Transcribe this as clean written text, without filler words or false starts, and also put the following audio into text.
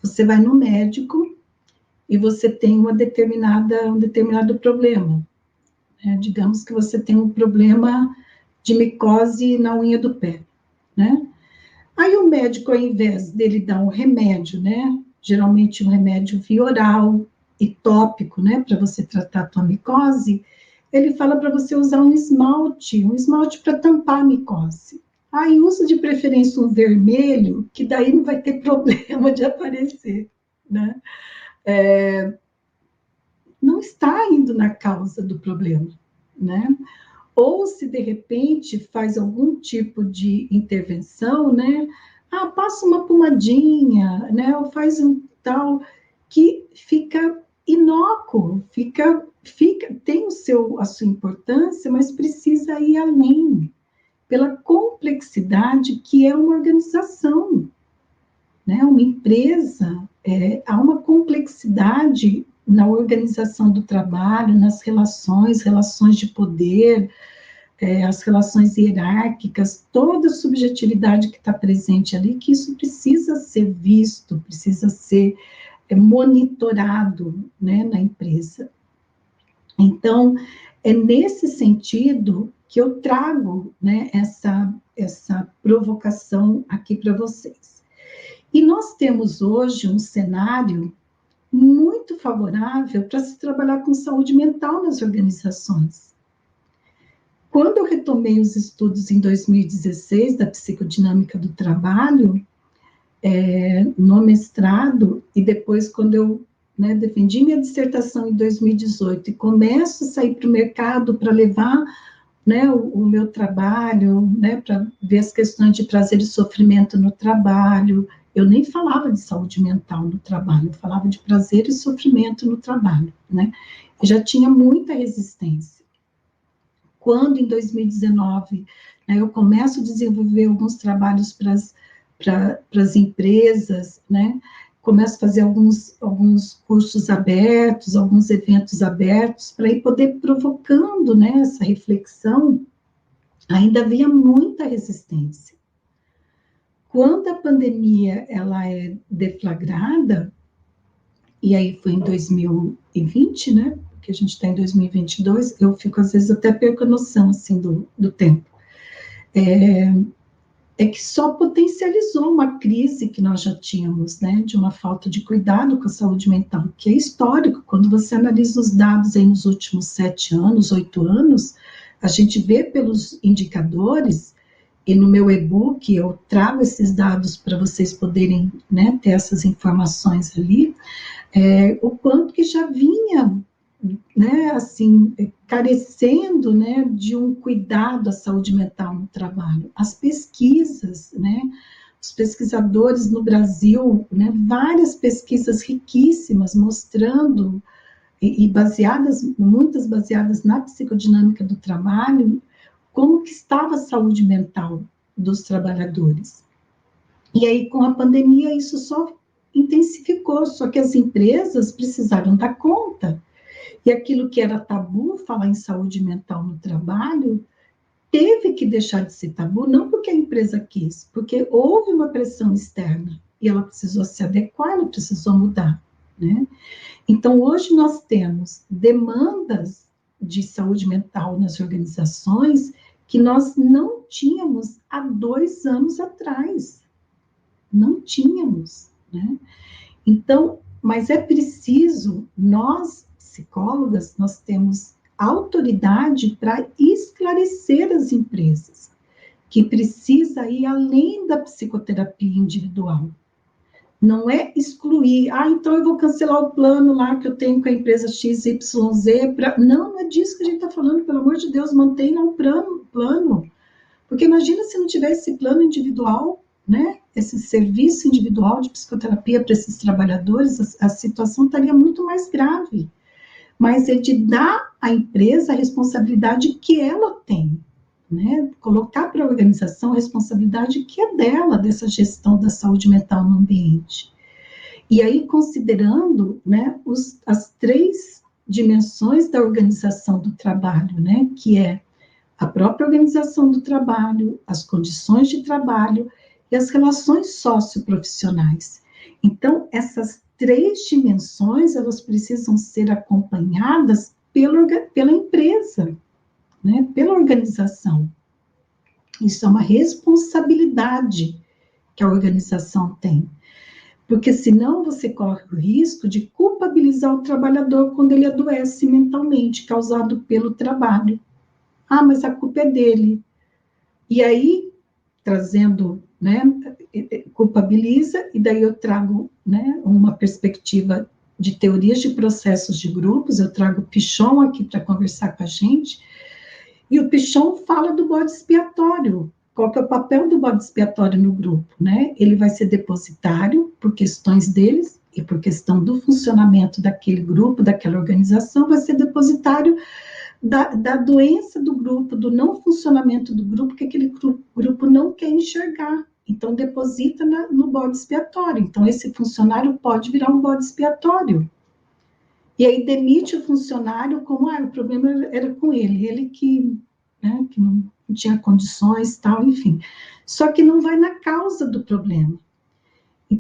Você vai no médico e você tem um determinado problema. Né? Digamos que você tem um problema de micose na unha do pé, né? Aí o médico, ao invés dele dar um remédio, né? Geralmente um remédio via oral e tópico, né? Para você tratar a tua micose, ele fala para você usar um esmalte para tampar a micose. Aí usa de preferência um vermelho, que daí não vai ter problema de aparecer, né? Não está indo na causa do problema, né? Ou se de repente faz algum tipo de intervenção, né? Ah, passa uma pomadinha, né? Ou faz um tal que fica inócuo, tem a sua importância, mas precisa ir além, pela complexidade que é uma organização, né? Uma empresa, há uma complexidade na organização do trabalho, nas relações de poder, as relações hierárquicas, toda a subjetividade que está presente ali, que isso precisa ser visto, precisa ser monitorado, né, na empresa. Então, é nesse sentido que eu trago, né, essa provocação aqui para vocês. E nós temos hoje um cenário muito favorável para se trabalhar com saúde mental nas organizações. Quando eu retomei os estudos em 2016 da psicodinâmica do trabalho, no mestrado, e depois quando eu defendi minha dissertação em 2018 e começo a sair para o mercado para levar o meu trabalho, para ver as questões de prazer e sofrimento no trabalho, eu nem falava de saúde mental no trabalho, eu falava de prazer e sofrimento no trabalho, né? Eu já tinha muita resistência. Quando, em 2019, eu começo a desenvolver alguns trabalhos para as empresas, né? Começo a fazer alguns cursos abertos, alguns eventos abertos, para ir poder provocando, né, essa reflexão, ainda havia muita resistência. Quando a pandemia ela é deflagrada, e aí foi em 2020, né? Que a gente está em 2022, eu fico, às vezes, até perco a noção, assim, do tempo. Que só potencializou uma crise que nós já tínhamos, né? De uma falta de cuidado com a saúde mental, que é histórico. Quando você analisa os dados aí nos últimos 7 anos, 8 anos, a gente vê pelos indicadores, e no meu e-book eu trago esses dados para vocês poderem, né, ter essas informações ali, o quanto que já vinha, né, assim, carecendo, né, de um cuidado à saúde mental no trabalho. As pesquisas, né, os pesquisadores no Brasil, né, várias pesquisas riquíssimas mostrando, e muitas baseadas na psicodinâmica do trabalho, como que estava a saúde mental dos trabalhadores. E aí, com a pandemia, isso só intensificou, só que as empresas precisaram dar conta. E aquilo que era tabu, falar em saúde mental no trabalho, teve que deixar de ser tabu, não porque a empresa quis, porque houve uma pressão externa, e ela precisou se adequar, ela precisou mudar, né? Então, hoje nós temos demandas de saúde mental nas organizações que nós não tínhamos há 2 anos atrás. Não tínhamos, né? Então, mas é preciso, nós, psicólogas, nós temos autoridade para esclarecer as empresas, que precisa ir além da psicoterapia individual. Não é excluir, então eu vou cancelar o plano lá que eu tenho com a empresa XYZ. Não é disso que a gente está falando, pelo amor de Deus, mantenha um plano. Porque imagina se não tivesse esse plano individual, né? Esse serviço individual de psicoterapia para esses trabalhadores, a situação estaria muito mais grave. Mas é de dar à empresa a responsabilidade que ela tem, né? Colocar para a organização a responsabilidade que é dela, dessa gestão da saúde mental no ambiente. E aí, considerando, né, as 3 dimensões da organização do trabalho, né? Que é a própria organização do trabalho, as condições de trabalho e as relações socioprofissionais. Então, essas três dimensões, elas precisam ser acompanhadas pela empresa, né, pela organização. Isso é uma responsabilidade que a organização tem. Porque senão você corre o risco de culpabilizar o trabalhador quando ele adoece mentalmente, causado pelo trabalho. Ah, mas a culpa é dele. E aí, trazendo, né, culpabiliza, e daí eu trago, né, uma perspectiva de teorias de processos de grupos, eu trago o Pichon aqui para conversar com a gente, e o Pichon fala do bode expiatório. Qual que é o papel do bode expiatório no grupo, né? Ele vai ser depositário por questões deles e por questão do funcionamento daquele grupo, daquela organização, vai ser depositário da doença do grupo, do não funcionamento do grupo, que aquele grupo não quer enxergar. Então, deposita no bode expiatório. Então, esse funcionário pode virar um bode expiatório. E aí demite o funcionário como, o problema era com ele que, né, que não tinha condições, tal, enfim. Só que não vai na causa do problema.